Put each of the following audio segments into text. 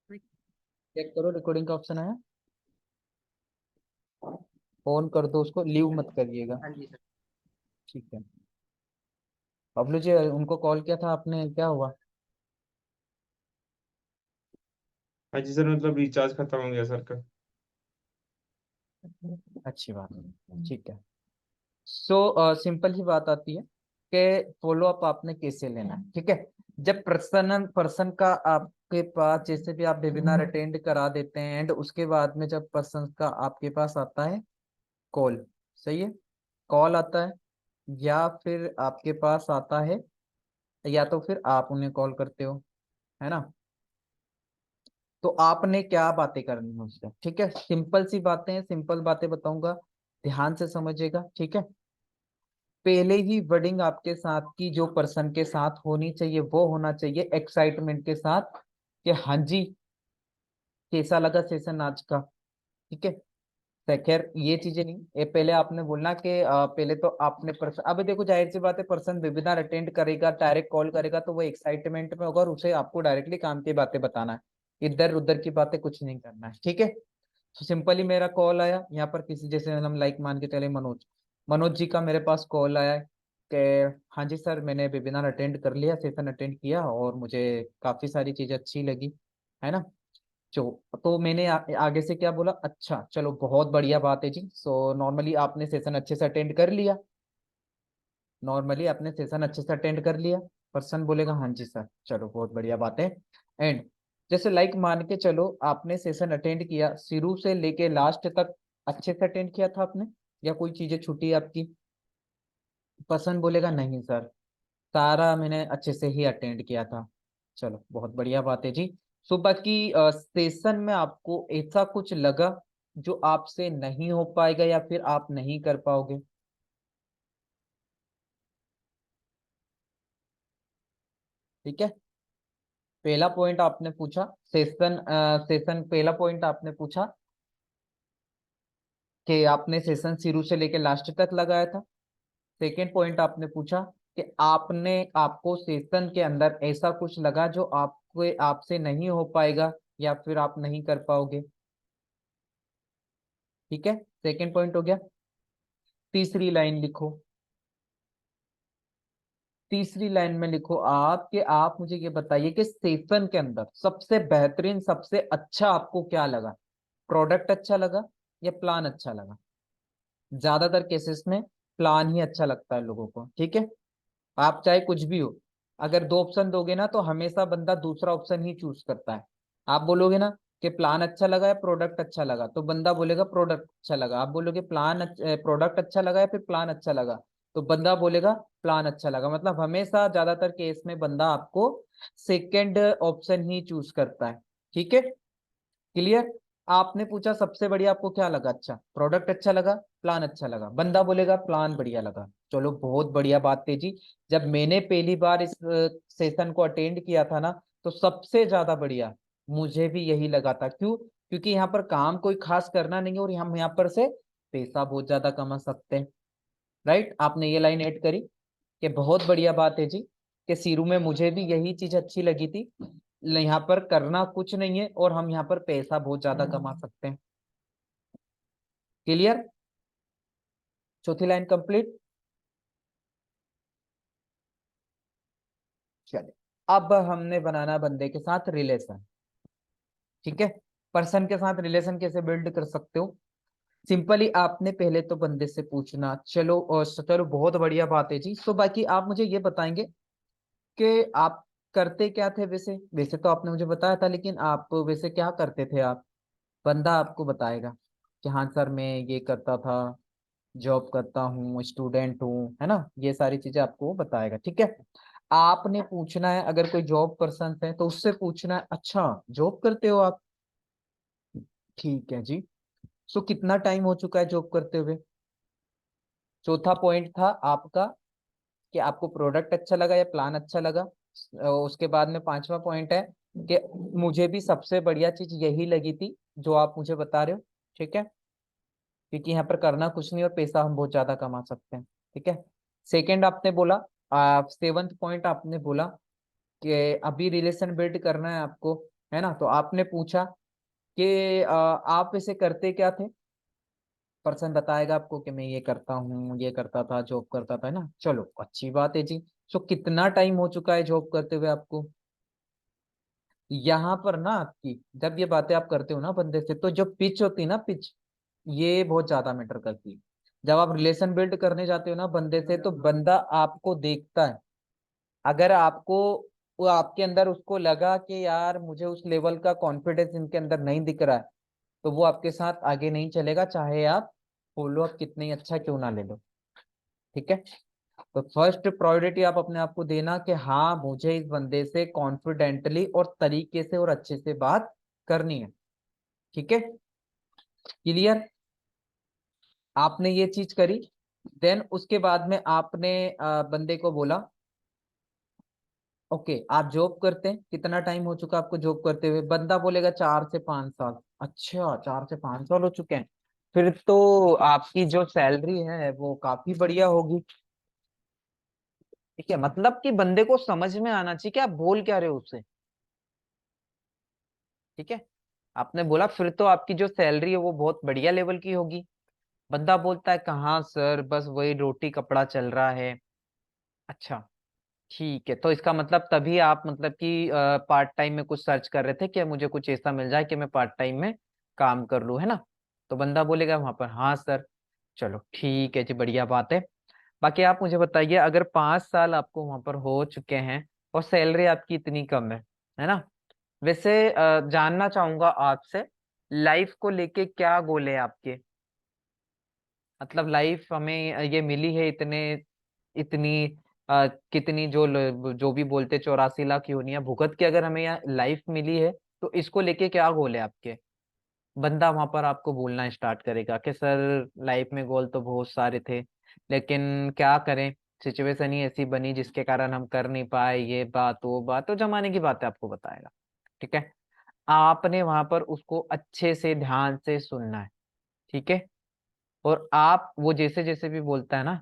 Check करो recording का option आया। ऑन कर दो उसको, लीव मत करिएगा। हाँ जी सर। ठीक है। बबलू जी, उनको कॉल किया था आपने, क्या हुआ? हाँ जी सर, मतलब रिचार्ज खत्म हो गया सर का। अच्छी बात है, ठीक है। सो सिंपल ही बात आती है कि फॉलो अप आपने कैसे लेना है, ठीक है। जब पर्सन पर्सन का आपके पास, जैसे भी आप वेबिनार अटेंड करा देते हैं एंड उसके बाद में जब पर्सन का आपके पास आता है कॉल, सही है, कॉल आता है, या फिर आपके पास आता है, या तो फिर आप उन्हें कॉल करते हो, है ना। तो आपने क्या बातें करनी है उससे, ठीक है। सिंपल सी बातें हैं, सिंपल बातें बताऊंगा, ध्यान से समझिएगा, ठीक है। पहले ही वर्डिंग आपके साथ की जो पर्सन के साथ होनी चाहिए वो होना चाहिए एक्साइटमेंट के साथ, कि हाँ जी, कैसा लगा सेशन आज का, ठीक है। तो खैर ये चीजें नहीं, ये पहले आपने बोलना कि पहले तो आपने पर्सन, अब देखो जाहिर सी बात है, पर्सन वेबिनार अटेंड करेगा, डायरेक्ट कॉल करेगा तो वो एक्साइटमेंट में होगा और उसे आपको डायरेक्टली काम की बातें बताना है, इधर उधर की बातें कुछ नहीं करना है, ठीक है। तो सिंपली मेरा कॉल आया यहाँ पर, किसी जैसे हम लाइक मान के चले मनोज, मनोज जी का मेरे पास कॉल आया है कि हाँ जी सर, मैंने वेबिनार अटेंड कर लिया, सेशन अटेंड किया और मुझे काफी सारी चीजें अच्छी लगी, है ना। तो मैंने आगे से क्या बोला, अच्छा चलो बहुत बढ़िया बात है जी। सो नॉर्मली आपने सेशन अच्छे से अटेंड कर लिया, नॉर्मली आपने सेशन अच्छे से अटेंड कर लिया, पर्सन बोलेगा हाँ जी सर, चलो बहुत बढ़िया बात है। एंड जैसे लाइक मान के चलो आपने सेशन अटेंड किया, शुरू से लेके लास्ट तक अच्छे से अटेंड किया था आपने, या कोई चीजें छूटी आपकी? पर्सन बोलेगा नहीं सर, सारा मैंने अच्छे से ही अटेंड किया था। चलो बहुत बढ़िया बात है जी। सुबह की सेशन में आपको ऐसा कुछ लगा जो आपसे नहीं हो पाएगा या फिर आप नहीं कर पाओगे? ठीक है। पहला पॉइंट आपने पूछा, सेशन पहला पॉइंट आपने पूछा कि आपने सेशन शुरू से लेके लास्ट तक लगाया था। सेकेंड पॉइंट आपने पूछा कि आपको सेशन के अंदर ऐसा कुछ लगा जो आपको आपसे नहीं हो पाएगा या फिर आप नहीं कर पाओगे, ठीक है। सेकेंड पॉइंट हो गया। तीसरी लाइन लिखो, तीसरी लाइन में लिखो आप कि आप मुझे ये बताइए कि सेशन के अंदर सबसे बेहतरीन, सबसे अच्छा आपको क्या लगा, प्रोडक्ट अच्छा लगा या प्लान अच्छा लगा? ज्यादातर केसेस में प्लान ही अच्छा लगता है लोगों को, ठीक है। आप चाहे कुछ भी हो, अगर दो ऑप्शन दोगे ना तो हमेशा बंदा दूसरा ऑप्शन ही चूज करता है। आप बोलोगे ना कि प्लान अच्छा लगा या प्रोडक्ट अच्छा लगा, तो बंदा बोलेगा प्रोडक्ट अच्छा लगा। आप बोलोगे प्रोडक्ट अच्छा लगा या फिर प्लान अच्छा लगा, तो बंदा बोलेगा प्लान अच्छा लगा। मतलब हमेशा ज्यादातर केस में बंदा आपको सेकेंड ऑप्शन ही चूज करता है, ठीक है। क्लियर। आपने पूछा सबसे बढ़िया आपको क्या लगा, अच्छा प्रोडक्ट अच्छा लगा, प्लान अच्छा लगा, बंदा बोलेगा प्लान बढ़िया लगा। चलो बहुत बढ़िया बात है जी। जब मैंने पहली बार इस सेशन को अटेंड किया था ना, तो सबसे ज्यादा बढ़िया मुझे भी यही लगा था। क्यों? क्योंकि यहाँ पर काम कोई खास करना नहीं है और हम यहाँ पर से पैसा बहुत ज्यादा कमा सकते हैं। राइट, आपने ये लाइन ऐड करी कि बहुत बढ़िया बात है जी, कि शुरू में मुझे भी यही चीज अच्छी लगी थी, यहाँ पर करना कुछ नहीं है और हम यहाँ पर पैसा बहुत ज्यादा कमा सकते हैं। क्लियर? चौथी लाइन कंप्लीट। चलिए, अब हमने बनाना बंदे के साथ रिलेशन, ठीक है। पर्सन के साथ रिलेशन कैसे बिल्ड कर सकते हो? सिंपली आपने पहले तो बंदे से पूछना, चलो और चलो बहुत बढ़िया बात है जी। तो बाकी आप मुझे ये बताएंगे कि आप करते क्या थे वैसे, वैसे तो आपने मुझे बताया था, लेकिन आप वैसे क्या करते थे आप? बंदा आपको बताएगा कि हाँ सर मैं ये करता था, जॉब करता हूँ, स्टूडेंट हूँ, है ना, ये सारी चीजें आपको वो बताएगा, ठीक है। आपने पूछना है, अगर कोई जॉब पर्सन है तो उससे पूछना है, अच्छा जॉब करते हो आप, ठीक है जी। सो कितना टाइम हो चुका है जॉब करते हुए? चौथा पॉइंट था आपका कि आपको प्रोडक्ट अच्छा लगा या प्लान अच्छा लगा। उसके बाद में पांचवा पॉइंट है कि मुझे भी सबसे बढ़िया चीज यही लगी थी जो आप मुझे बता रहे हो, ठीक है। क्योंकि यहाँ पर करना कुछ नहीं और पैसा हम बहुत ज्यादा कमा सकते हैं, ठीक है। सेकंड आपने बोला, सेवंथ पॉइंट आपने बोला कि अभी रिलेशन बिल्ड करना है आपको, है ना। तो आपने पूछा कि आप इसे करते क्या थे, पर्सन बताएगा आपको कि मैं ये करता हूँ, ये करता था, जॉब करता था, है ना। चलो अच्छी बात है जी। सो कितना टाइम हो चुका है जॉब करते हुए आपको। यहाँ पर ना आपकी जब ये बातें आप करते हो ना बंदे से, तो जो पिच होती है ना, पिच, ये बहुत ज्यादा मैटर करती है। जब आप रिलेशन बिल्ड करने जाते हो ना बंदे से, तो बंदा आपको देखता है। अगर आपको, वो आपके अंदर उसको लगा कि यार मुझे उस लेवल का कॉन्फिडेंस इनके अंदर नहीं दिख रहा है, तो वो आपके साथ आगे नहीं चलेगा, चाहे आप फॉलो अप कितने ही अच्छा क्यों ना ले लो। ठीक है। तो फर्स्ट प्रायोरिटी आप अपने आप को देना कि हाँ मुझे इस बंदे से कॉन्फिडेंटली और तरीके से और अच्छे से बात करनी है। ठीक है, क्लियर। आपने ये चीज करी, देन उसके बाद में आपने बंदे को बोला ओके आप जॉब करते हैं, कितना टाइम हो चुका आपको जॉब करते हुए। बंदा बोलेगा 4 से 5 साल। अच्छा 4 से 5 साल हो चुके हैं, फिर तो आपकी जो सैलरी है वो काफी बढ़िया होगी। ठीक है, मतलब कि बंदे को समझ में आना चाहिए कि आप बोल क्या रहे हो उससे। ठीक है, आपने बोला फिर तो आपकी जो सैलरी है वो बहुत बढ़िया लेवल की होगी। बंदा बोलता है कहाँ सर, बस वही रोटी कपड़ा चल रहा है। अच्छा ठीक है, तो इसका मतलब तभी आप मतलब कि पार्ट टाइम में कुछ सर्च कर रहे थे कि मुझे कुछ ऐसा मिल जाए कि मैं पार्ट टाइम में काम कर लूँ, है ना। तो बंदा बोलेगा वहां पर हाँ सर। चलो ठीक है जी, बढ़िया बात है। बाकी आप मुझे बताइए, अगर 5 साल आपको वहां पर हो चुके हैं और सैलरी आपकी इतनी कम है ना। वैसे जानना चाहूंगा आपसे, लाइफ को लेके क्या गोल है आपके। मतलब लाइफ हमें ये मिली है इतने, इतनी कितनी जो भी बोलते 84 लाख योनियां भुगत के अगर हमें यहाँ लाइफ मिली है, तो इसको लेके क्या गोल है आपके। बंदा वहां पर आपको बोलना स्टार्ट करेगा कि सर लाइफ में गोल तो बहुत सारे थे, लेकिन क्या करें, सिचुएशन ही ऐसी बनी जिसके कारण हम कर नहीं पाए, ये बात वो बात, तो जमाने की बात है आपको बताएगा। ठीक है, आपने वहां पर उसको अच्छे से ध्यान से सुनना है। ठीक है, और आप वो जैसे जैसे भी बोलता है ना,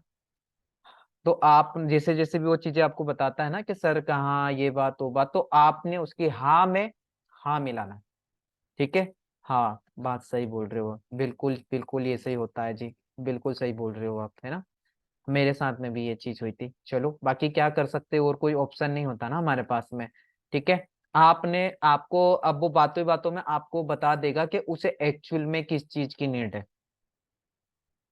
तो आप जैसे जैसे भी वो चीजें आपको बताता है ना कि सर कहाँ ये बात वो बात, तो आपने उसकी हाँ में हाँ मिलाना। ठीक है, हाँ बात सही बोल रहे हो, बिल्कुल बिल्कुल ये सही होता है जी, बिल्कुल सही बोल रहे हो आप, है ना। मेरे साथ में भी ये चीज हुई थी। चलो बाकी क्या कर सकते हो, और कोई ऑप्शन नहीं होता ना हमारे पास में। ठीक है, आपने आपको अब वो बातों ही बातों में आपको बता देगा कि उसे एक्चुअल में किस चीज की नीड है।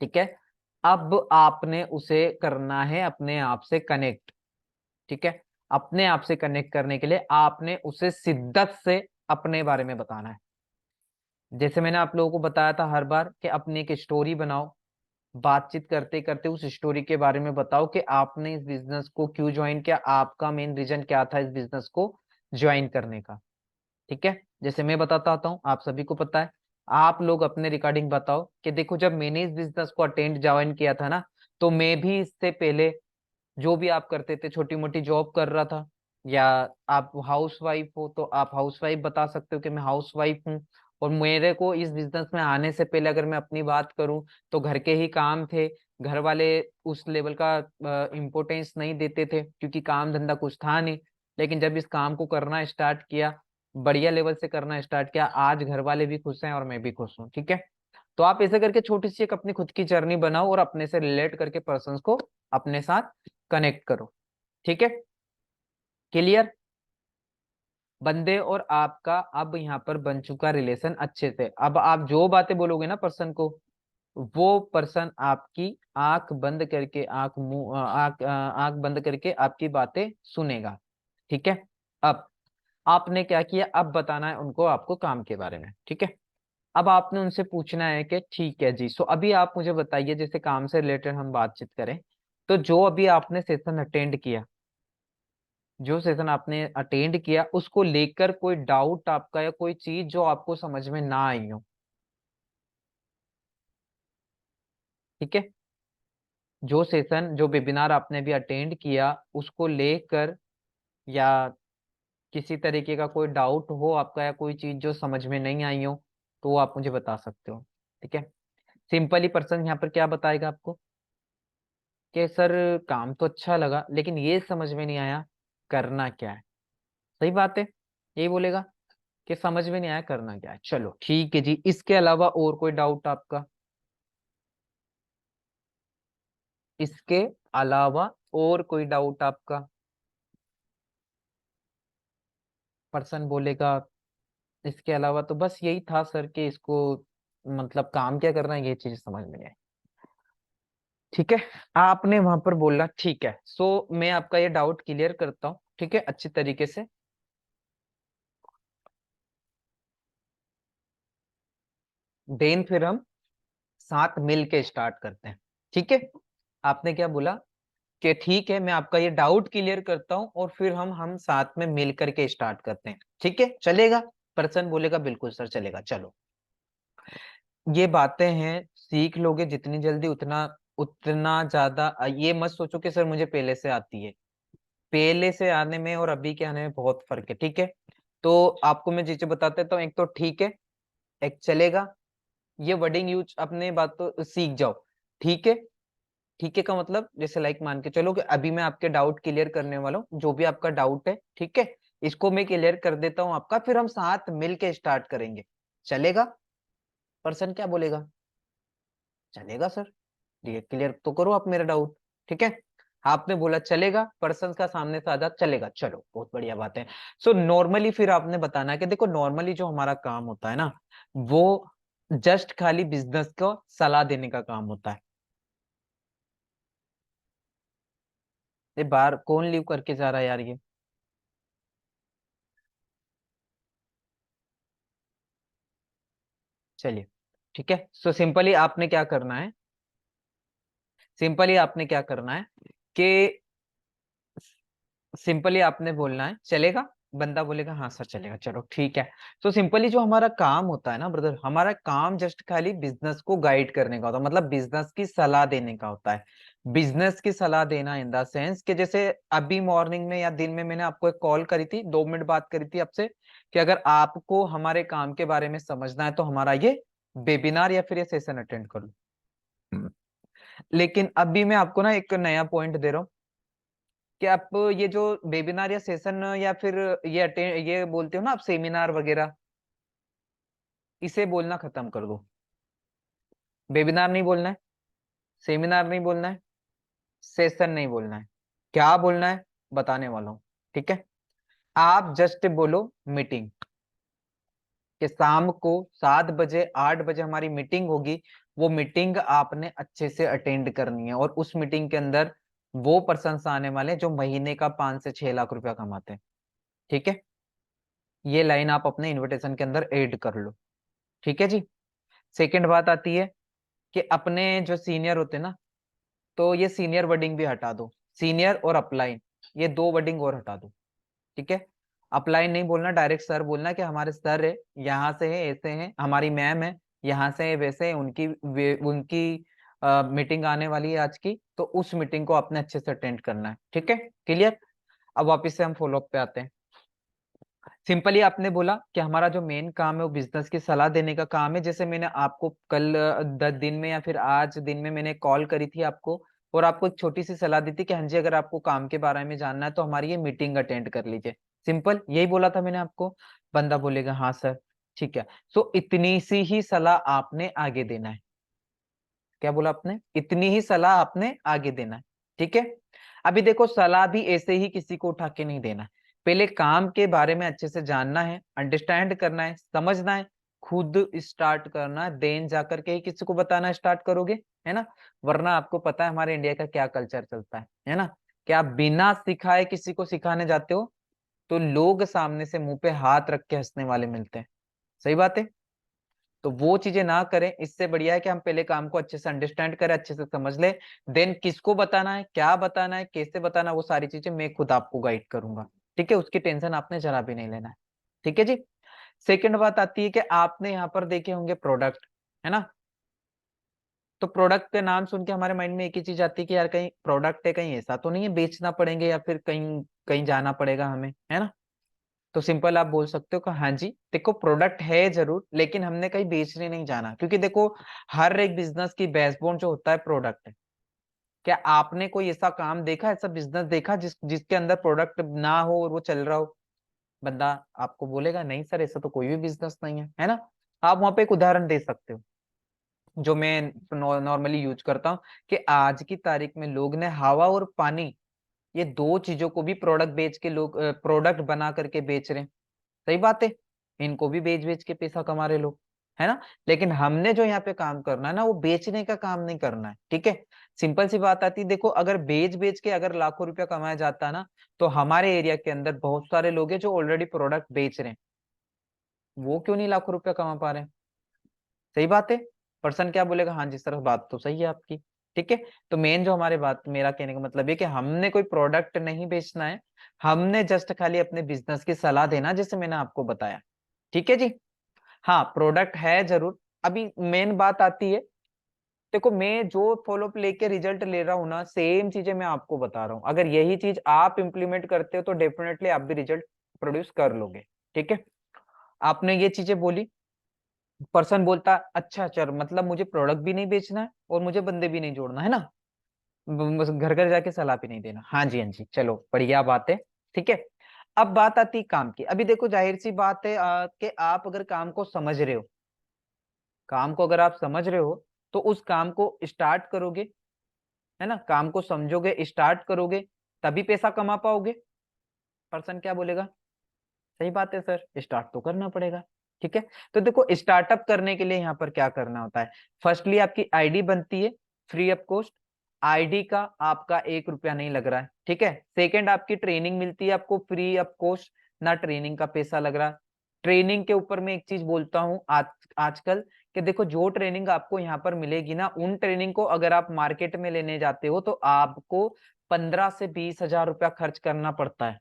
ठीक है, अब आपने उसे करना है अपने आप से कनेक्ट। ठीक है, अपने आप से कनेक्ट करने के लिए आपने उसे शिद्दत से अपने बारे में बताना है। जैसे मैंने आप लोगों को बताया था हर बार कि अपनी एक स्टोरी बनाओ, बातचीत करते करते उस स्टोरी के बारे में बताओ कि आपने इस बिजनेस को क्यों ज्वाइन किया, आपका मेन रीजन क्या था इस बिजनेस को ज्वाइन करने का। ठीक है, जैसे मैं बताता आता हूँ, आप सभी को पता है। आप लोग अपने रिकॉर्डिंग बताओ कि देखो जब मैंने इस बिजनेस को अटेंड ज्वाइन किया था ना, तो मैं भी इससे पहले जो भी आप करते थे छोटी मोटी जॉब कर रहा था, या आप हाउस वाइफ हो तो आप हाउस वाइफ बता सकते हो कि मैं हाउस वाइफ हूँ। और मेरे को इस बिजनेस में आने से पहले अगर मैं अपनी बात करूं, तो घर के ही काम थे। घर वाले उस लेवल का इम्पोर्टेंस नहीं देते थे क्योंकि काम धंधा कुछ था नहीं। लेकिन जब इस काम को करना स्टार्ट किया, बढ़िया लेवल से करना स्टार्ट किया, आज घर वाले भी खुश हैं और मैं भी खुश हूँ। ठीक है, तो आप ऐसे करके छोटी सी एक अपनी खुद की जर्नी बनाओ और अपने से रिलेट करके पर्सन को अपने साथ कनेक्ट करो। ठीक है, क्लियर। बंदे और आपका अब यहाँ पर बन चुका रिलेशन अच्छे से। अब आप जो बातें बोलोगे ना पर्सन को, वो पर्सन आपकी आंख बंद करके, आंख बंद करके आपकी बातें सुनेगा। ठीक है, अब आपने क्या किया, अब बताना है उनको आपको काम के बारे में। ठीक है, अब आपने उनसे पूछना है कि ठीक है जी, सो अभी आप मुझे बताइए, जैसे काम से रिलेटेड हम बातचीत करें, तो जो अभी आपने सेशन अटेंड किया, जो सेशन आपने अटेंड किया उसको लेकर कोई डाउट आपका, या कोई चीज जो आपको समझ में ना आई हो। ठीक है, जो सेशन जो वेबिनार आपने भी अटेंड किया उसको लेकर, या किसी तरीके का कोई डाउट हो आपका, या कोई चीज जो समझ में नहीं आई हो, तो वो आप मुझे बता सकते हो। ठीक है, सिंपली पर्सन यहाँ पर क्या बताएगा आपको कि सर काम तो अच्छा लगा लेकिन ये समझ में नहीं आया करना क्या है। सही बात है, यही बोलेगा। कि समझ में नहीं आया करना क्या है। चलो ठीक है जी, इसके अलावा और कोई डाउट आपका? इसके अलावा और कोई डाउट आपका? पर्सन बोलेगा इसके अलावा तो बस यही था सर कि इसको मतलब काम क्या करना है, ये चीज समझ में नहीं आई। ठीक है, आपने वहां पर बोला ठीक है। सो मैं आपका ये डाउट क्लियर करता हूँ, ठीक है, अच्छी तरीके से। देन फिर हम साथ मिल के स्टार्ट करते हैं। ठीक है, आपने क्या बोला कि ठीक है मैं आपका ये डाउट क्लियर करता हूँ और फिर हम साथ में मिल करके स्टार्ट करते हैं। ठीक है, चलेगा? पर्सन बोलेगा बिल्कुल सर चलेगा। चलो, ये बातें हैं, सीख लोगे जितनी जल्दी उतना उतना ज्यादा। ये मत सोचो कि सर मुझे पहले से आती है। पहले से आने में और अभी के आने में बहुत फर्क है। ठीक है, तो आपको मैं चीजें बताते तो एक तो ठीक है, एक चलेगा, ये वर्डिंग यूज अपने बात तो सीख जाओ। ठीक है, ठीक है का मतलब जैसे लाइक मान के चलो कि अभी मैं आपके डाउट क्लियर करने वाला हूँ, जो भी आपका डाउट है ठीक है, इसको मैं क्लियर कर देता हूँ आपका, फिर हम साथ मिल के स्टार्ट करेंगे। चलेगा? पर्सन क्या बोलेगा? चलेगा सर, ये क्लियर तो करो आप मेरा डाउट। ठीक है, आपने बोला चलेगा, पर्सन का सामने से आजाद चलेगा। चलो बहुत बढ़िया बात है। सो नॉर्मली फिर आपने बताना है कि देखो नॉर्मली जो हमारा काम होता है ना, वो जस्ट खाली बिजनेस को सलाह देने का काम होता है। ये बाहर कौन लीव करके जा रहा है यार ये? चलिए ठीक है, सो सिंपली आपने क्या करना है, सिंपली आपने क्या करना है कि सिंपली आपने बोलना है चलेगा। बंदा बोलेगा हाँ सर चलेगा। चलो ठीक है, तो सिंपली जो हमारा काम होता है ना ब्रदर, हमारा काम जस्ट खाली बिजनेस को गाइड करने का होता है, मतलब बिजनेस की सलाह देने का होता है। बिजनेस की सलाह देना इन द सेंस कि जैसे अभी मॉर्निंग में या दिन में मैंने आपको एक कॉल करी थी, 2 मिनट बात करी थी आपसे कि अगर आपको हमारे काम के बारे में समझना है तो हमारा ये वेबिनार या फिर ये सेशन अटेंड कर लो। लेकिन अभी मैं आपको ना एक नया पॉइंट दे रहा हूँ कि आप ये जो वेबिनार या सेशन या फिर ये अटेंड ये बोलते हो ना आप सेमिनार वगैरह, इसे बोलना खत्म कर दो। वेबिनार नहीं बोलना है, सेमिनार नहीं बोलना है, सेशन नहीं बोलना है। क्या बोलना है बताने वाला हूँ। ठीक है, आप जस्ट बोलो मीटिंग, कि शाम को 7 बजे 8 बजे हमारी मीटिंग होगी। वो मीटिंग आपने अच्छे से अटेंड करनी है और उस मीटिंग के अंदर वो पर्सन आने वाले हैं जो महीने का 5 से 6 लाख रुपया कमाते हैं। ठीक है, ये लाइन आप अपने इनविटेशन के अंदर ऐड कर लो। ठीक है जी। सेकंड बात आती है कि अपने जो सीनियर होते हैं ना, तो ये सीनियर वर्डिंग भी हटा दो। सीनियर और अपलाइन, ये 2 वर्डिंग और हटा दो। ठीक है, अपलाइन नहीं बोलना, डायरेक्ट सर बोलना कि हमारे सर है, यहाँ से है, ऐसे हैं, हमारी मैम है, यहाँ से है, वैसे है, उनकी मीटिंग आने वाली है आज की, तो उस मीटिंग को आपने अच्छे से अटेंड करना है। ठीक है, क्लियर? अब वापिस से हम फॉलोअप पे आते हैं। सिंपली आपने बोला कि हमारा जो मेन काम है वो बिजनेस की सलाह देने का काम है। जैसे मैंने आपको कल 10 दिन में या फिर आज दिन में मैंने कॉल करी थी आपको और आपको एक छोटी सी सलाह दी थी कि हाँ जी अगर आपको काम के बारे में जानना है तो हमारी ये मीटिंग अटेंड कर लीजिए। सिंपल यही बोला था मैंने आपको। बंदा बोलेगा हाँ सर ठीक है। सो इतनी सी ही सलाह आपने आगे देना है। क्या बोला आपने? इतनी ही सलाह आपने आगे देना है। ठीक है, अभी देखो सलाह भी ऐसे ही किसी को उठा के नहीं देना है। पहले काम के बारे में अच्छे से जानना है, अंडरस्टैंड करना है, समझना है, खुद स्टार्ट करना है, देन जाकर के ही किसी को बताना स्टार्ट करोगे, है ना? वरना आपको पता है हमारे इंडिया का क्या कल्चर चलता है ना? कि आप बिना सिखाए किसी को सिखाने जाते हो तो लोग सामने से मुंह पे हाथ रख के हंसने वाले मिलते हैं। सही बात है? तो वो चीजें ना करें, इससे बढ़िया है कि हम पहले काम को अच्छे से अंडरस्टैंड करें, अच्छे से समझ ले, देन किसको बताना है, क्या बताना है, कैसे बताना है, वो सारी चीजें मैं खुद आपको गाइड करूंगा। ठीक है, उसकी टेंशन आपने जरा भी नहीं लेना है। ठीक है जी। सेकंड बात आती है कि आपने यहाँ पर देखे होंगे प्रोडक्ट, है ना? तो प्रोडक्ट के नाम सुन के हमारे माइंड में एक ही चीज आती है कि यार कहीं प्रोडक्ट है, कहीं ऐसा तो नहीं है बेचना पड़ेंगे या फिर कहीं कहीं जाना पड़ेगा हमें, है ना? तो सिंपल आप बोल सकते हो कि हाँ जी देखो प्रोडक्ट है जरूर, लेकिन हमने कहीं बेचने नहीं जाना, क्योंकि देखो हर एक बिजनेस की बैकबोन जो होता है प्रोडक्ट है। क्या आपने कोई ऐसा काम देखा, ऐसा बिजनेस देखा जिसके अंदर प्रोडक्ट ना हो और वो चल रहा हो? बंदा आपको बोलेगा नहीं सर ऐसा तो कोई भी बिजनेस नहीं है ना। आप वहां पे एक उदाहरण दे सकते हो जो मैं नॉर्मली यूज करता हूँ, कि आज की तारीख में लोग ने हवा और पानी, ये दो चीजों को भी प्रोडक्ट बेच के लोग प्रोडक्ट बना करके बेच रहे हैं। सही बात है, इनको भी बेच बेच के पैसा कमा रहे लोग, है ना। लेकिन हमने जो यहाँ पे काम करना है ना, वो बेचने का काम नहीं करना है, ठीक है। सिंपल सी बात आती है, देखो अगर बेच बेच के अगर लाखों रुपया कमाया जाता है ना, तो हमारे एरिया के अंदर बहुत सारे लोग हैं जो ऑलरेडी प्रोडक्ट बेच रहे हैं, वो क्यों नहीं लाखों रुपया कमा पा रहे हैं। सही बात है। पर्सन क्या बोलेगा, हाँ जी सर बात तो सही है आपकी, ठीक है। तो मेन जो हमारे बात, मेरा कहने का मतलब ये कि हमने कोई प्रोडक्ट नहीं बेचना है, हमने जस्ट खाली अपने बिजनेस की सलाह देना, जैसे मैंने आपको बताया, ठीक है जी। हाँ प्रोडक्ट है जरूर। अभी मेन बात आती है, देखो मैं जो फॉलोअप लेके रिजल्ट ले रहा हूँ ना, सेम चीजें मैं आपको बता रहा हूँ, अगर यही चीज आप इंप्लीमेंट करते हो तो डेफिनेटली आप भी रिजल्ट प्रोड्यूस कर लोगे, ठीक है। आपने ये चीजें बोली, पर्सन बोलता अच्छा चल मतलब मुझे प्रोडक्ट भी नहीं बेचना है और मुझे बंदे भी नहीं जोड़ना है ना, बस घर घर जाके सलाह भी नहीं देना, हाँ जी चलो बढ़िया बात है, ठीक है। अब बात आती है काम की। अभी देखो जाहिर सी बात है कि आप अगर काम को समझ रहे हो, काम को अगर आप समझ रहे हो तो उस काम को स्टार्ट करोगे, है ना, काम को समझोगे स्टार्ट करोगे, तभी पैसा कमा पाओगे। पर्सन क्या बोलेगा, सही बात है सर स्टार्ट तो करना पड़ेगा, ठीक है। तो देखो स्टार्टअप करने के लिए यहाँ पर क्या करना होता है, फर्स्टली आपकी आईडी बनती है फ्री ऑफ कॉस्ट, आईडी का आपका 1 रुपया नहीं लग रहा है, ठीक है। सेकंड आपकी ट्रेनिंग मिलती है आपको फ्री ऑफ कॉस्ट, ना ट्रेनिंग का पैसा लग रहा। ट्रेनिंग के ऊपर मैं एक चीज बोलता हूँ आजकल, कि देखो जो ट्रेनिंग आपको यहाँ पर मिलेगी ना, उन ट्रेनिंग को अगर आप मार्केट में लेने जाते हो तो आपको 15 से 20 हजार रुपया खर्च करना पड़ता है।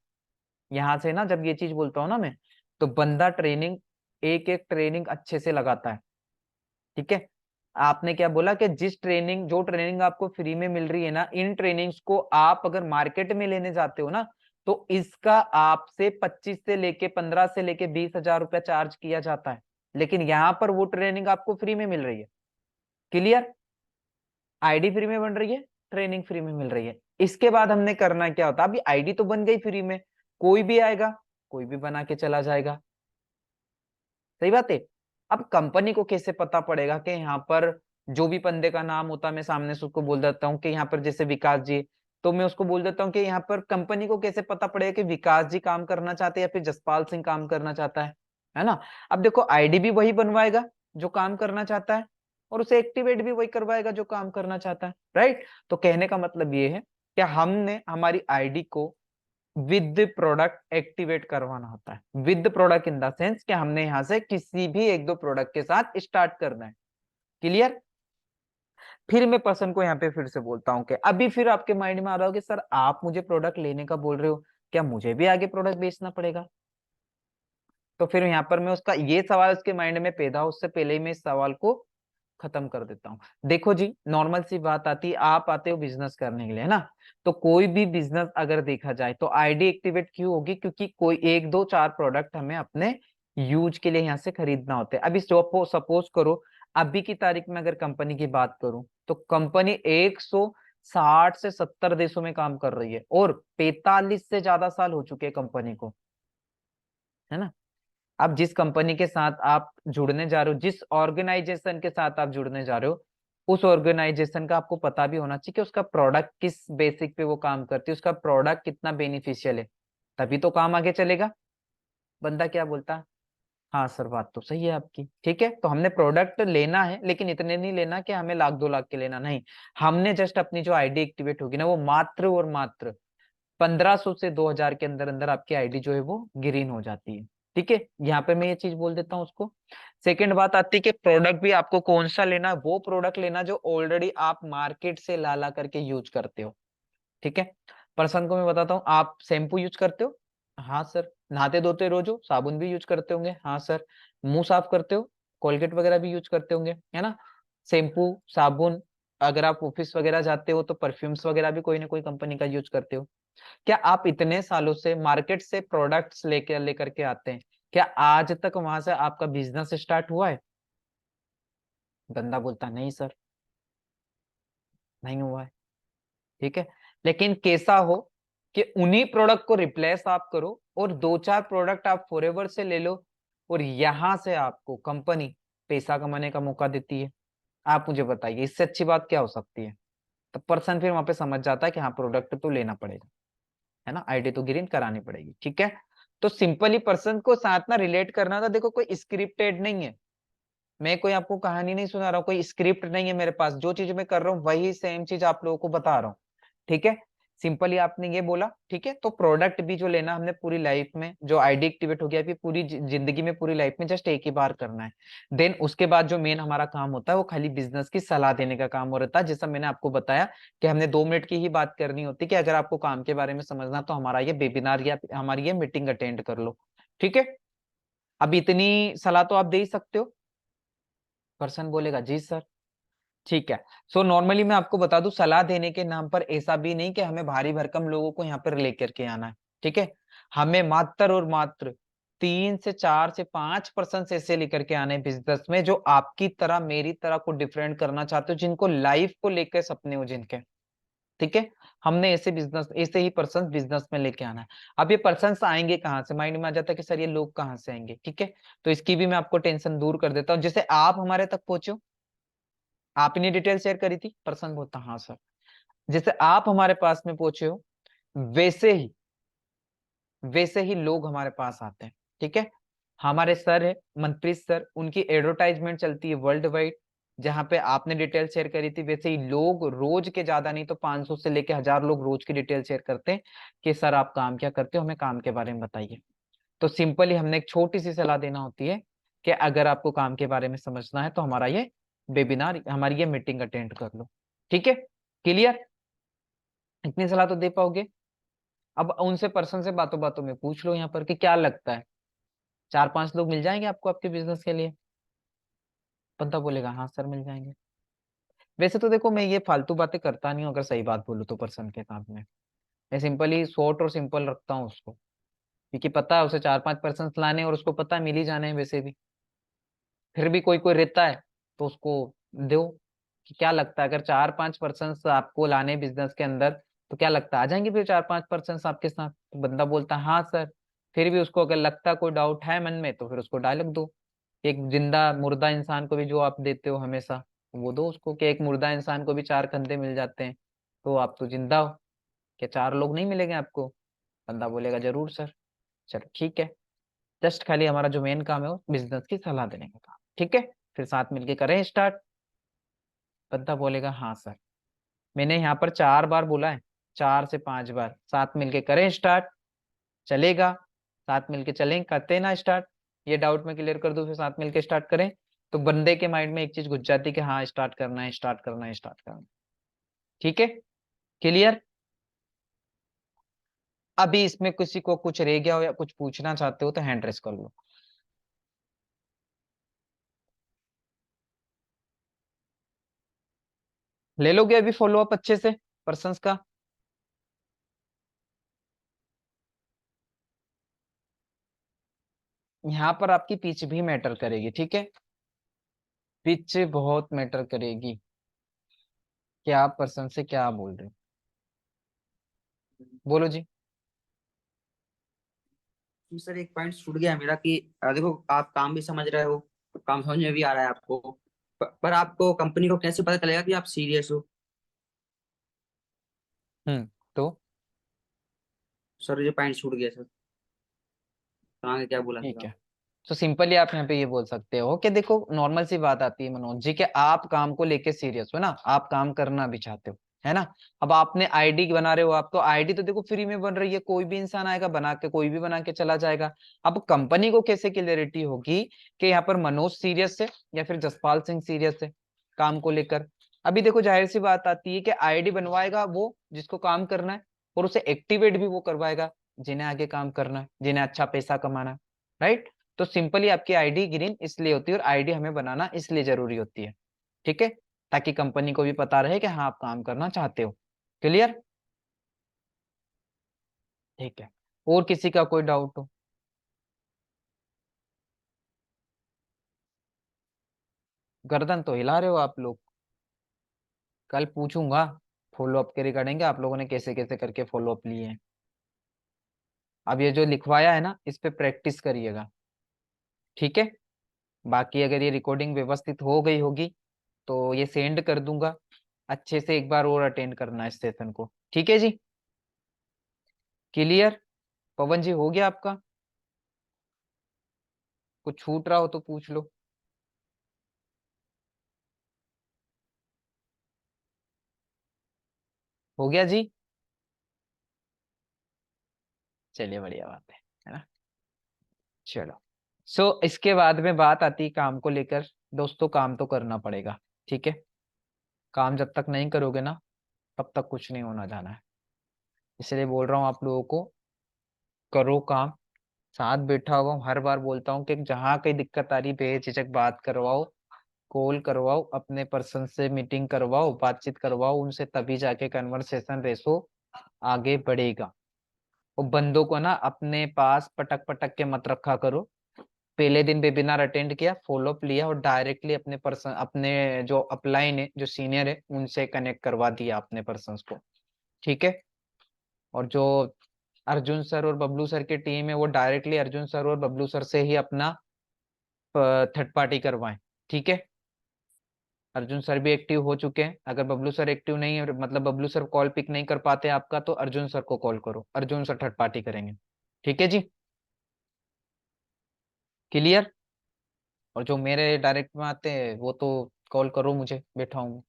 यहाँ से ना जब ये चीज बोलता हूँ ना मैं, तो बंदा ट्रेनिंग, एक एक ट्रेनिंग अच्छे से लगाता है, ठीक है। आपने क्या बोला कि जिस ट्रेनिंग, जो ट्रेनिंग आपको फ्री में मिल रही है ना, इन ट्रेनिंग्स को आप अगर मार्केट में लेने जाते हो ना, तो इसका आपसे 25 से लेके 15 से लेके 20 हजार रुपया चार्ज किया जाता है। लेकिन यहाँ पर वो ट्रेनिंग आपको फ्री में मिल रही है, क्लियर। आईडी फ्री में बन रही है, ट्रेनिंग फ्री में मिल रही है। इसके बाद हमने करना क्या होता है, अभी आईडी तो बन गई फ्री में, कोई भी आएगा कोई भी बना के चला जाएगा, सही बात है। अब कंपनी को कैसे पता पड़ेगा कि यहाँ पर जो भी बंदे का नाम होता है मैं सामने से उसको बोल देता हूँ कि यहाँ पर जैसे विकास जी, तो मैं उसको बोल देता हूँ कि यहाँ पर कंपनी को कैसे पता पड़ेगा कि विकास जी काम करना चाहते हैं या फिर जसपाल सिंह काम करना चाहता है ना। अब देखो आईडी भी वही बनवाएगा जो काम करना चाहता है, और उसे एक्टिवेट भी वही करवाएगा जो काम करना चाहता है, राइट। तो कहने का मतलब ये है कि हमने हमारी आईडी को विद प्रोडक्ट एक्टिवेट करवाना होता है, with product in the sense कि हमने यहां से किसी भी एक दो प्रोडक्ट के साथ स्टार्ट करना है, क्लियर। फिर मैं पर्सन को यहाँ पे फिर से बोलता हूँ कि अभी फिर आपके माइंड में आ रहा हो कि सर आप मुझे प्रोडक्ट लेने का बोल रहे हो, क्या मुझे भी आगे प्रोडक्ट बेचना पड़ेगा। तो फिर यहाँ पर मैं उसका ये सवाल उसके माइंड में पैदा हो उससे पहले ही मैं इस सवाल को खत्म कर देता हूँ। देखो जी नॉर्मल सी बात आती है, आप आते हो बिजनेस करने के लिए, है ना। तो कोई भी बिजनेस अगर देखा जाए तो आईडी एक्टिवेट क्यों होगी, क्योंकि कोई एक दो चार प्रोडक्ट हमें अपने यूज के लिए यहाँ से खरीदना होता है। अभी सपोज करो, अभी की तारीख में अगर कंपनी की बात करूं तो कंपनी 160 से 70 देशों में काम कर रही है और 45 से ज्यादा साल हो चुके हैं कंपनी को, है ना। अब जिस कंपनी के साथ आप जुड़ने जा रहे हो, जिस ऑर्गेनाइजेशन के साथ आप जुड़ने जा रहे हो, उस ऑर्गेनाइजेशन का आपको पता भी होना चाहिए कि उसका प्रोडक्ट किस बेसिक पे वो काम करती है, उसका प्रोडक्ट कितना बेनिफिशियल है, तभी तो काम आगे चलेगा। बंदा क्या बोलता है, हाँ सर बात तो सही है आपकी, ठीक है। तो हमने प्रोडक्ट लेना है लेकिन इतने नहीं लेना कि हमें लाख 2 लाख के लेना, नहीं। हमने जस्ट अपनी जो आईडी एक्टिवेट होगी ना, वो मात्र और मात्र 1500 से 2000 के अंदर अंदर आपकी आईडी जो है वो ग्रीन हो जाती है, ठीक है। यहाँ पे मैं ये चीज बोल देता हूँ उसको। सेकंड बात आती है कि प्रोडक्ट भी आपको कौन सा लेना है, वो प्रोडक्ट लेना जो ऑलरेडी आप मार्केट से ला ला करके यूज करते हो, ठीक है। पर्सन को मैं बताता हूँ, आप शैम्पू यूज करते हो, हाँ सर। नहाते धोते रोज हो, साबुन भी यूज करते होंगे, हाँ सर। मुंह साफ करते हो, कोलगेट वगैरह भी यूज करते होंगे, है ना। शैम्पू, साबुन, अगर आप ऑफिस वगैरह जाते हो तो परफ्यूम्स वगैरह भी कोई ना कोई कंपनी का यूज करते हो। क्या आप इतने सालों से मार्केट से प्रोडक्ट्स लेकर के आते हैं, क्या आज तक वहां से आपका बिजनेस स्टार्ट हुआ है। बंदा बोलता नहीं सर, नहीं हुआ है, ठीक है। लेकिन कैसा हो, कि उन्हीं प्रोडक्ट को रिप्लेस आप करो और 2-4 प्रोडक्ट आप फॉरएवर से ले लो, और यहां से आपको कंपनी पैसा कमाने का मौका देती है। आप मुझे बताइए इससे अच्छी बात क्या हो सकती है? तो पर्सन फिर वहां पे समझ जाता है कि हाँ प्रोडक्ट तो लेना पड़ेगा, है ना, आईडी तो ग्रीन करानी पड़ेगी, ठीक है। तो सिंपली पर्सन को साथ ना रिलेट करना था। देखो कोई स्क्रिप्टेड नहीं है, मैं कोई आपको कहानी नहीं सुना रहा हूँ, कोई स्क्रिप्ट नहीं है मेरे पास, जो चीज मैं कर रहा हूँ वही सेम चीज आप लोगों को बता रहा हूँ, ठीक है। सिंपली आपने ये बोला, ठीक है। तो प्रोडक्ट भी जो लेना हमने पूरी लाइफ में, जो आईडी एक्टिवेट हो गया अभी पूरी जिंदगी में, पूरी लाइफ में जस्ट एक ही बार करना है। देन उसके बाद जो मेन हमारा काम होता है वो खाली बिजनेस की सलाह देने का काम हो रहता है। जैसा मैंने आपको बताया कि हमने 2 मिनट की ही बात करनी होती है, कि अगर आपको काम के बारे में समझना तो हमारा ये वेबिनार या हमारी ये मीटिंग अटेंड कर लो, ठीक है। अब इतनी सलाह तो आप दे ही सकते हो। पर्सन बोलेगा जी सर, ठीक है। सो नॉर्मली मैं आपको बता दूं, सलाह देने के नाम पर ऐसा भी नहीं कि हमें भारी भरकम लोगों को यहाँ पर लेकर के आना है, ठीक है। हमें मात्र और मात्र 3 से 4 से 5% ऐसे लेकर के आने बिजनेस में, जो आपकी तरह मेरी तरह को डिफरेंट करना चाहते हो, जिनको लाइफ को लेकर सपने हो जिनके, ठीक है। हमने ऐसे बिजनेस, ऐसे ही पर्सन बिजनेस में लेके आना है। अब ये पर्सन आएंगे कहाँ से, माइंड में आ जाता है कि सर ये लोग कहाँ से आएंगे, ठीक है। तो इसकी भी मैं आपको टेंशन दूर कर देता हूँ। जैसे आप हमारे तक पहुंचो, आपने डिटेल शेयर करी थी, पर्सन बोलता हाँ सर। जैसे आप हमारे पास में पहुंचे हो, वैसे ही वैसे ही लोग हमारे पास आते हैं, ठीक है। हमारे सर है मनप्रीत सर, उनकी एडवर्टाइजमेंट चलती है वर्ल्ड वाइड। जहां पे आपने डिटेल शेयर करी थी, वैसे ही लोग रोज के, ज्यादा नहीं तो 500 से लेके 1000 लोग रोज की डिटेल शेयर करते हैं कि सर आप काम क्या करते हो, हमें काम के बारे में बताइए। तो सिंपली हमने एक छोटी सी सलाह देना होती है कि अगर आपको काम के बारे में समझना है तो हमारा ये वेबिनार, हमारी ये मीटिंग अटेंड कर लो, ठीक है। क्लियर? इतनी सलाह तो दे पाओगे। अब उनसे, पर्सन से बातों बातों में पूछ लो यहाँ पर कि क्या लगता है, 4-5 लोग मिल जाएंगे आपको आपके बिजनेस के लिए? बंदा बोलेगा हाँ सर मिल जाएंगे। वैसे तो देखो मैं ये फालतू बातें करता नहीं हूँ, अगर सही बात बोलूँ तो पर्सन के साथ में मैं सिंपली शॉर्ट और सिंपल रखता हूँ उसको, क्योंकि पता है उसे 4-5 पर्सन लाने, और उसको पता है मिल ही जाने हैं वैसे भी। फिर भी कोई कोई रहता है तो उसको दो, कि क्या लगता है अगर 4-5 पर्सन आपको लाने बिजनेस के अंदर, तो क्या लगता है आ जाएंगे फिर 4-5 पर्सन आपके साथ? तो बंदा बोलता है हाँ सर। फिर भी उसको अगर लगता है, कोई डाउट है मन में, तो फिर उसको डायलॉग दो। एक जिंदा मुर्दा इंसान को भी जो आप देते हो हमेशा, वो दो उसको, कि एक मुर्दा इंसान को भी 4 कंधे मिल जाते हैं, तो आप तो जिंदा हो, क्या 4 लोग नहीं मिलेंगे आपको? बंदा बोलेगा जरूर सर। चलो ठीक है, जस्ट खाली हमारा जो मेन काम है वो बिजनेस की सलाह देने का काम, ठीक है। फिर साथ मिलके करें स्टार्ट। बंदा बोलेगा हाँ सर। मैंने यहाँ पर 4 बार बोला है, 4 से 5 बार, साथ मिलके करें स्टार्ट। चलेगा? साथ मिलके चलें, करते हैं ना स्टार्ट। ये डाउट मैं क्लियर कर दूं, फिर साथ मिलके स्टार्ट करें। तो बंदे के माइंड में एक चीज घुस जाती है कि हाँ स्टार्ट करना है, स्टार्ट करना है, स्टार्ट करना है, ठीक है। क्लियर? अभी इसमें किसी को कुछ रह गया हो या कुछ पूछना चाहते हो तो हैंड रेस कर लो। ले लोगे अभी फॉलो अप अच्छे से पर्सन्स का? यहाँ पर आपकी पिच भी मैटर करेगी, ठीक है। पिच बहुत मैटर करेगी कि आप पर्सन से क्या बोल रहे हो। बोलो जी। सर एक पॉइंट छूट गया मेरा कि देखो आप काम भी समझ रहे हो, काम समझ में भी आ रहा है आपको, पर आपको कंपनी को कैसे पता चलेगा कि आप सीरियस हो? तो सर ये पॉइंट छूट गया सर, तो आगे क्या बोला ठीक था? है। तो सिंपली आप यहाँ पे ये बोल सकते हो कि देखो नॉर्मल सी बात आती है मनोज जी, कि आप काम को लेके सीरियस हो ना, आप काम करना भी चाहते हो, है ना। अब आपने आईडी बना रहे हो, आप तो आईडी तो देखो फ्री में बन रही है, कोई भी इंसान आएगा बना के, कोई भी बना के चला जाएगा। अब कंपनी को कैसे क्लियरिटी होगी कि यहाँ पर मनोज सीरियस है या फिर जसपाल सिंह सीरियस है काम को लेकर? अभी देखो जाहिर सी बात आती है कि आईडी बनवाएगा वो जिसको काम करना है, और उसे एक्टिवेट भी वो करवाएगा जिन्हें आगे काम करना है, जिन्हें अच्छा पैसा कमाना है, राइट। तो सिंपली आपकी आईडी ग्रीन इसलिए होती है, और आईडी हमें बनाना इसलिए जरूरी होती है, ठीक है, ताकि कंपनी को भी पता रहे कि हाँ आप काम करना चाहते हो। क्लियर? ठीक है। और किसी का कोई डाउट हो? गर्दन तो हिला रहे हो आप लोग। कल पूछूंगा फॉलो अप के रिगार्डिंग, आप लोगों ने कैसे कैसे करके फॉलो अप लिए हैं। अब ये जो लिखवाया है ना, इस पे प्रैक्टिस करिएगा, ठीक है। बाकी अगर ये रिकॉर्डिंग व्यवस्थित हो गई होगी तो ये सेंड कर दूंगा, अच्छे से एक बार और अटेंड करना इस सेशन को, ठीक है जी। क्लियर? पवन जी हो गया आपका? कुछ छूट रहा हो तो पूछ लो। हो गया जी? चलिए बढ़िया बात है ना। चलो, इसके बाद में बात आती है काम को लेकर। दोस्तों काम तो करना पड़ेगा, ठीक है। काम जब तक नहीं करोगे ना, तब तक कुछ नहीं होना जाना है। इसलिए बोल रहा हूँ आप लोगों को, करो काम। साथ बैठा हुआ हूँ, हर बार बोलता हूँ कि जहाँ कहीं दिक्कत आ रही बेझिझक बात करवाओ, कॉल करवाओ, अपने पर्सन से मीटिंग करवाओ, बातचीत करवाओ उनसे, तभी जाके कन्वर्सेशन रेसो आगे बढ़ेगा। और बंदों को ना अपने पास पटक पटक के मत रखा करो। पहले दिन वेबिनार अटेंड किया, फॉलो अप लिया और डायरेक्टली अपने पर्सन, अपने जो अपलाइन है, जो सीनियर है, उनसे कनेक्ट करवा दिया अपने पर्सन को, ठीक है। और जो अर्जुन सर और बबलू सर की टीम है, वो डायरेक्टली अर्जुन सर और बबलू सर से ही अपना थर्ड पार्टी करवाएं, ठीक है। अर्जुन सर भी एक्टिव हो चुके हैं, अगर बबलू सर एक्टिव नहीं है, मतलब बबलू सर कॉल पिक नहीं कर पाते आपका, तो अर्जुन सर को कॉल करो, अर्जुन सर थर्ड पार्टी करेंगे, ठीक है जी। क्लियर? और जो मेरे डायरेक्ट में आते हैं वो तो कॉल करो मुझे, बैठा हूँ,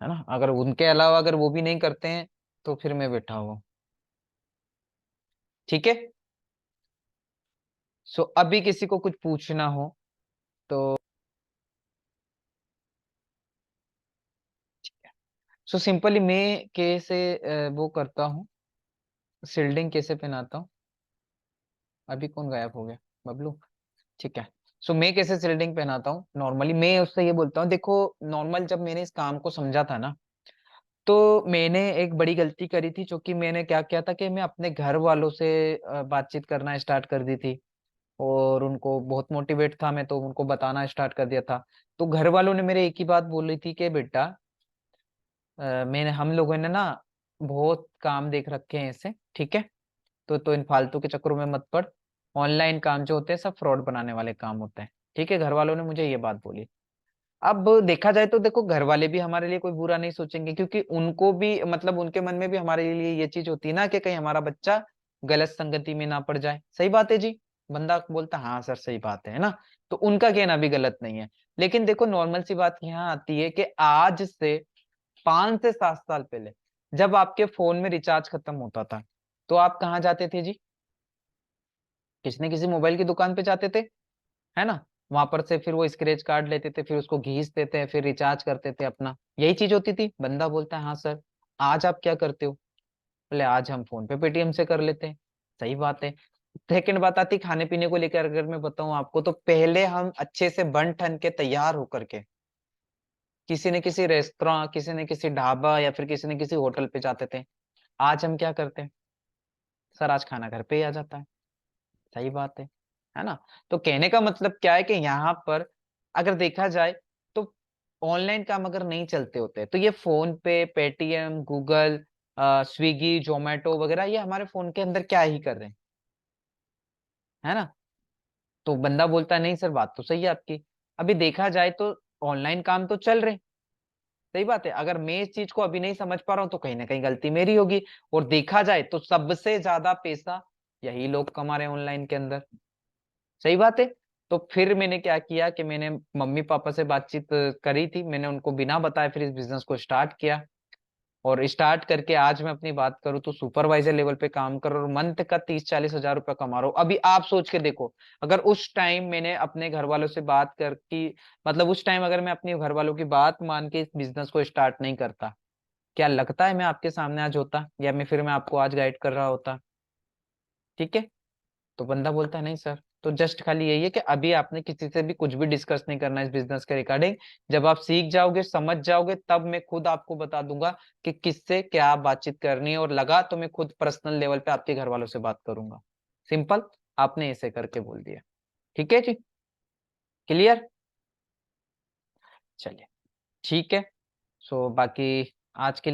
है ना। अगर उनके अलावा अगर वो भी नहीं करते हैं तो फिर मैं बैठा हुआ हूँ, ठीक है। अभी किसी को कुछ पूछना हो तो सिंपली मैं कैसे वो करता हूँ, शील्डिंग कैसे पहनाता हूँ। अभी कौन गायब हो गया? बबलू, ठीक है। मैं कैसे शील्डिंग पहनाता हूँ, नॉर्मली मैं उससे ये बोलता हूँ, देखो नॉर्मल जब मैंने इस काम को समझा था ना, तो मैंने एक बड़ी गलती करी थी, जो कि मैंने क्या किया था कि मैं अपने घर वालों से बातचीत करना स्टार्ट कर दी थी। और उनको बहुत मोटिवेट था मैं, तो उनको बताना स्टार्ट कर दिया था। तो घर वालों ने मेरे एक ही बात बोली थी कि बेटा, मैंने हम लोगों ने ना बहुत काम देख रखे हैं ऐसे, ठीक है। तो इन फालतू के चक्करों में मत पड़। ऑनलाइन काम जो होते हैं सब फ्रॉड बनाने वाले काम होते हैं, ठीक है। घर वालों ने मुझे ये बात बोली। अब देखा जाए तो देखो, घर वाले भी हमारे लिए कोई बुरा नहीं सोचेंगे, क्योंकि उनको भी मतलब उनके मन में भी हमारे लिए ये चीज होती है ना कि कहीं हमारा बच्चा गलत संगति में ना पड़ जाए। सही बात है जी। बंदा बोलता हाँ सर सही बात है ना। तो उनका कहना भी गलत नहीं है। लेकिन देखो नॉर्मल सी बात यहाँ आती है कि आज से 5 से 7 साल पहले जब आपके फोन में रिचार्ज खत्म होता था, तो आप कहाँ जाते थे जी? किसी न किसी मोबाइल की दुकान पे जाते थे, है ना। वहां पर से फिर वो स्क्रैच कार्ड लेते थे, फिर उसको घीसते थे, फिर रिचार्ज करते थे अपना, यही चीज होती थी। बंदा बोलता है हाँ सर, आज आप क्या करते हो? बोले आज हम फोन पे पेटीएम से कर लेते हैं। सही बात है। सेकंड बात आती खाने पीने को लेकर, अगर मैं बताऊं आपको, तो पहले हम अच्छे से बन ठन के तैयार होकर के किसी न किसी रेस्टोरेंट, किसी न किसी ढाबा या फिर किसी न किसी होटल पे जाते थे। आज हम क्या करते हैं? सर आज खाना घर पे ही आ जाता है। सही बात है ना। तो कहने का मतलब क्या है कि यहाँ पर अगर देखा जाए तो ऑनलाइन काम अगर नहीं चलते होते तो ये फोन पे, पेटीएम, गूगल, स्विगी, जोमेटो वगैरह ये हमारे फोन के अंदर क्या ही कर रहे हैं, है ना। तो बंदा बोलता है नहीं सर बात तो सही है आपकी। अभी देखा जाए तो ऑनलाइन काम तो चल रहे हैं। सही बात है। अगर मैं इस चीज को अभी नहीं समझ पा रहा हूँ तो कहीं ना कहीं गलती मेरी होगी। और देखा जाए तो सबसे ज्यादा पैसा यही लोग कमा रहे हैं ऑनलाइन के अंदर। सही बात है। तो फिर मैंने क्या किया कि मैंने मम्मी पापा से बातचीत करी थी, मैंने उनको बिना बताए फिर इस बिजनेस को स्टार्ट किया। और स्टार्ट करके आज मैं अपनी बात करूँ तो सुपरवाइजर लेवल पे काम कर रहा हूँ, मंथ का 30-40 हजार रुपया कमा रहा हूँ। अभी आप सोच के देखो, अगर उस टाइम मैंने अपने घर वालों से बात कर की, मतलब उस टाइम अगर मैं अपने घर वालों की बात मान के इस बिजनेस को स्टार्ट नहीं करता, क्या लगता है मैं आपके सामने आज होता, या मैं आपको आज गाइड कर रहा होता? ठीक है। तो बंदा बोलता है नहीं सर। तो जस्ट खाली यही है कि अभी आपने किसी से भी कुछ भी डिस्कस नहीं करना है इस बिजनेस के रिगार्डिंग। जब आप सीख जाओगे, समझ जाओगे, तब मैं खुद आपको बता दूंगा कि किससे क्या बातचीत करनी है, और लगा तो मैं खुद पर्सनल लेवल पे आपके घर वालों से बात करूंगा। सिंपल। आपने ऐसे करके बोल दिया, ठीक है जी। क्लियर? चलिए, ठीक है। बाकी आज के